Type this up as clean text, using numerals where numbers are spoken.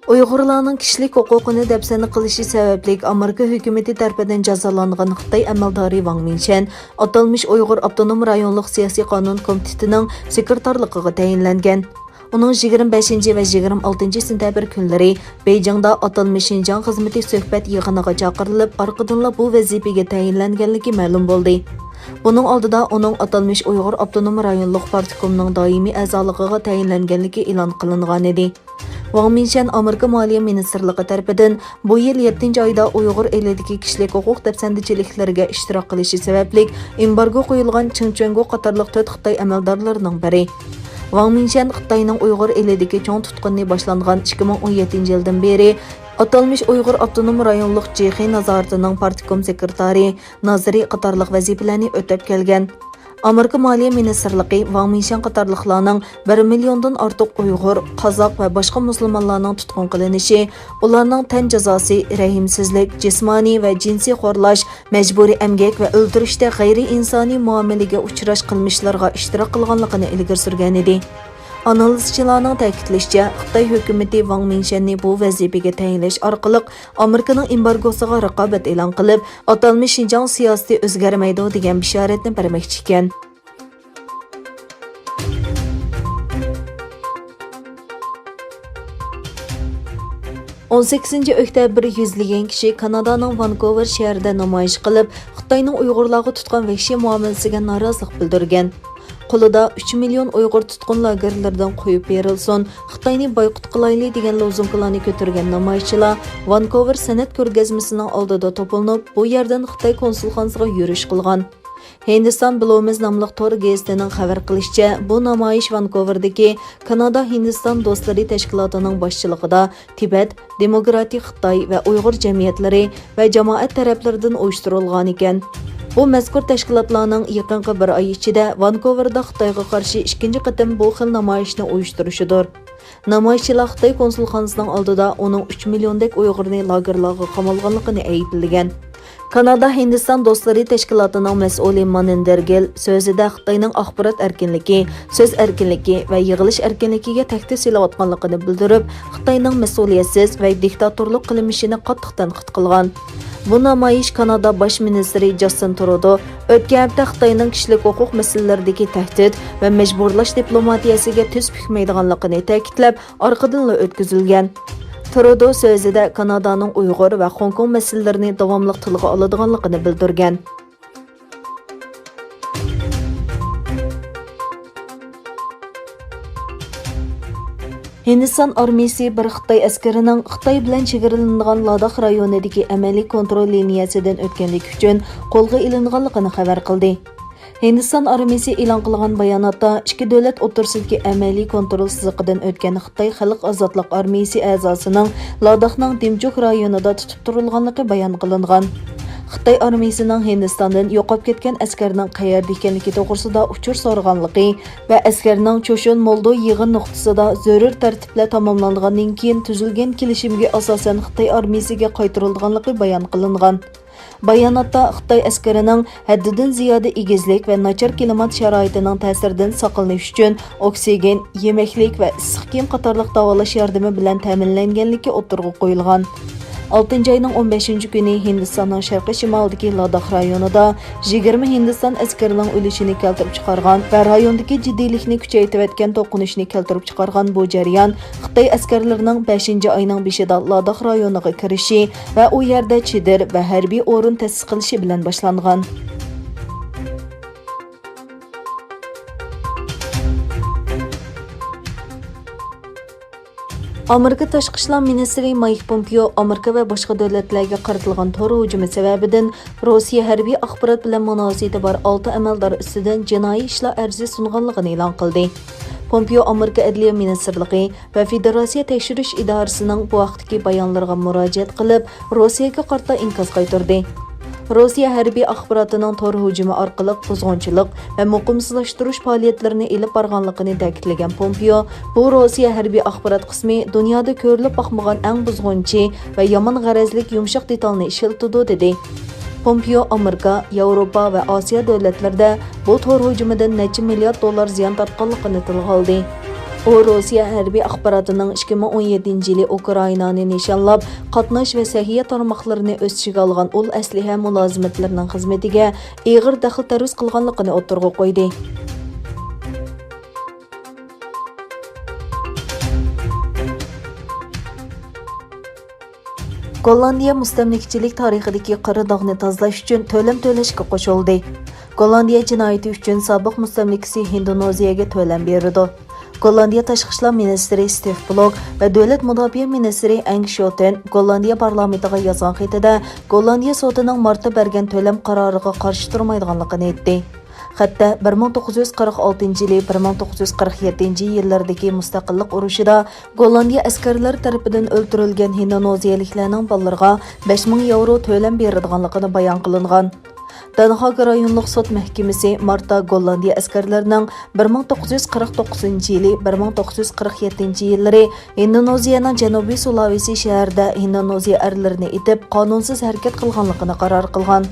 Uyg'urlarning kishilik huquqini dafsana qilishi sababli Amerika hukumati tomonidan jazolangan Xitoy amaldori Wang Mingshan atalmish Uyg'ur avtonom rayonlik siyosiy qonun komitetining sekretarligiga tayinlangan. Uning 25 va 26 sentabr kunlari Beijingda atalmish Xinjiang xizmati suhbat yig'iniga chaqirilib, orqadan bu vazifaga tayinlanganligi ma'lum bo'ldi. Bunun oldida uning atalmish Uyg'ur avtonom rayonlik partikomining doimiy a'zoligiga tayinlanganligi e'lon qilingan edi. Wang Mingshan Amerika Moliya Ministrligi tarafidan bu yil 7 oyda Uyg'ur elidagi kishilik huquq dafsandichiliklariga ishtirok qilishi sababli embargo qo'yilgan Chingchungu qatorliq 4 Xitoy amaldorlarining biri. Wang Mingshan Xitoyning Uyg'ur elidagi cho'ng tutqunni boshlangan 2017 yildan beri atalmish Uyg'ur avtonom rayonlik Jixi nazoratining partikom sekretari, naziri qatorliq vazifalarni o'tab kelgan. Amerika Moliya Ministrligi Wang Mingshan qatorliqlarning 1 milliondan ortiq Uyg'ur, Qozoq va boshqa musulmonlarning tutqun qilinishi, ularning tan jazosi, rahimsizlik, jismoniy va jinsiy xo'rlash, majburiy emgak va o'ldirishda g'ayri insoniy muomalaga uchrash qilmishlarga ishtirok qilganligini ilgari surgan edi. Analizchilarning ta'kidlashicha, Xitoy hukumati Wang Mingshanni bu vazifaga tayinlash orqali Amerikaning embargosiga raqobat e'lon qilib, atalmish Xinjiang siyosati o'zgarmaydi degan bishoratni bermoqchi ekan. On 8 oktyabr yuzlagan kishi Kanadaning Vancouver shahrida namoyish qilib, Xitoyning Uyg'urlarga tutgan vahshiy muomalasiga norozilik bildirgan. Qo'lida 3 million Uyg'ur tutqun lagerlaridan qo'yib berilsin, Xitoyni boyqut qilayli degan lozunkalarni ko'targan namoyishchilar Vancouver san'at ko'rgazmasining oldida to'planib, bu yerdan Xitoy konsulxonasiga yurish qilgan. ھىندىستان بىلومىز nomli tor gazetining xabar qilishicha, bu namoyish Vancouver'dagi Kanada Hindiston do'stlari tashkilotining boshchiligida Tibet, Demokratik Xitoy va Uyg'ur jamiyatlari va jamoat taraflaridan uyushtirilgan ekan. Bu mazkur tashkilotlarning yaqinqi bir oy ichida Vancouver'da Xitoyga qarshi ikkinchi qatim bu xil namoyishni uyushtirishidir. Namoyishchilar Xitoy konsulxonasining oldida uning 3 milliondek Uyg'urni lagerlarga qamalganligini ayblagan. Kanada Hindiston do'stlari tashkilotining mas'uli Manindergel so'zida Xitoyning axborot erkinligi, so'z erkinligi va yig'ilish erkinligiga tahdid solayotganligini bildirib, Xitoyning mas'uliyatsiz va diktatorlik qilmishini qattiq tanqid qilgan. Bu namoyish Kanada bosh ministri Justin Trudeau o'tgan hafta Xitoyning kishilik huquq masalalaridagi tahdid va majburlash diplomatiyasiga tuz bukmaydiganligini ta'kidlab, orqadan o'tkazilgan. Trudeau so'zida Kanadaning Uyg'ur va Hong Kong masalalarini davomli tilga oladiganligini bildirgan. ھىندىستان ئارمىيىسى بىرخىتاي ئەسكىرىنىڭ Xitoy bilan chegaralangan Ladakh rayonidagi amaliy kontrol liniyasidan o'tganligi uchun qo'lga ilinganligini xabar qildi. Hindiston armiyasi e'lon qilgan bayonotda ikki davlat o'rtasidagi amaliy kontrol siziqidan o'tgan Xitoy xalq ozodlik armiyasi a'zosining Ladakhning Dimjuk rayonida tutib turilganligi bayon qilingan. Xitoy armiyasining Hindistondan yo'qolib ketgan askarning qayerda ekanligi to'g'risida uchur so'raganligi va askarning Cho'shun Moldo yig'in nuqtasida zarur tartibla tamomlangandan keyin tuzilgan kelishimga asosan Xitoy armiyasiga qaytarilganligi bayon qilingan. Bayonotda Xitoy askarining haddidan ziyoda egizlik va nachar klimat sharoitining ta'siridan saqlanish uchun oksigen, yemaklik va issiq kiyim qatorliq davolash yordami bilan ta'minlanganligi o'tirg'i qo'yilgan. 6 ayning 15 kuni Hindistonning sharqiy shimolidagi Ladakh rayonida 20 Hindiston askarining o'lishini keltirib chiqargan va rayondagi jiddiylikni kuchaytirayotgan to'qinishni keltirib chiqargan bu jarayon Xitoy askarlarining 5 oyning 5ida Ladakh rayoniga kirishi va u yerda chidir va harbiy o'rin ta'sis qilishi bilan boshlangan. Amerika Tashqi ishlar ministri Mike Pompeo Amerika va boshqa davlatlarga qaratilgan tor hujumi sababidan Rossiya harbiy axborot bilan munosabati bor 6 amaldor ustidan jinoiy ishlar arzi sunganligini e'lon qildi. Pompeo Amerika Adliya Ministrligi va Federatsiya tekshirish idorasining bu vaqtdagi bayonlariga murojaat qilib, Rossiyaga qarta inkos qaytardi. Rossiya harbiy axborotining tor hujumi orqali buzg'unchilik va muqimsizlashtirish faoliyatlarini elib borganligini ta'kidlagan Pompeo, bu Rossiya harbiy axborot qismi dunyoda ko'rilib boqmagan eng buzg'unchi va yomon g'arazlik yumshoq detalni ishlatdi dedi. Pompeo Amerika, Yevropa va Osiyo davlatlarida bu tor hujumidan necha milliard dollar ziyon tortganligini tilga oldi. U Rossiya hərbi axbaratıning 2017 yılı Ukraynani nişanlab, qatnaş və səhiyyə tarmaqlarını öz içigə alğan ul əslihə mülazimətlərinin xizmətigə ağır daxil tərüz qılğanlığını oturğa qoydu. Gollandiya mustamlikchilik tarixidagi qora dog'ni tozalash uchun to'lam to'lashga qo'shildi. Gollandiya jinoyati uchun sobiq mustamlikasi Hindistonaga to'lam berdi. Gollandiya tashqi ishlar ministri Steve Blok va davlat mudofaa ministri Ang Shoten Gollandiya parlamentiga yozgan xatida Gollandiya sotining martda bergan to'lam qaroriga qarshi turmaydiganligini aytdi. Hatta 1946 yılı 1947 yıllardaki mustaqillik urushida Gollandiya askarlar tarafidan o'ldirilgan Hindistonaliklarning bolalarga 5000 yevro to'lam beradiganligini bayon qilingan. Danhag rayonluq sud mahkamasi martda Gollandiya askarlarining 1949 yılı 1947 yillari Hindistonaning Janubiy Sulawesi shahrida Hindistoniya erlarini itib qonunsiz harakat qilganligini qaror qilgan.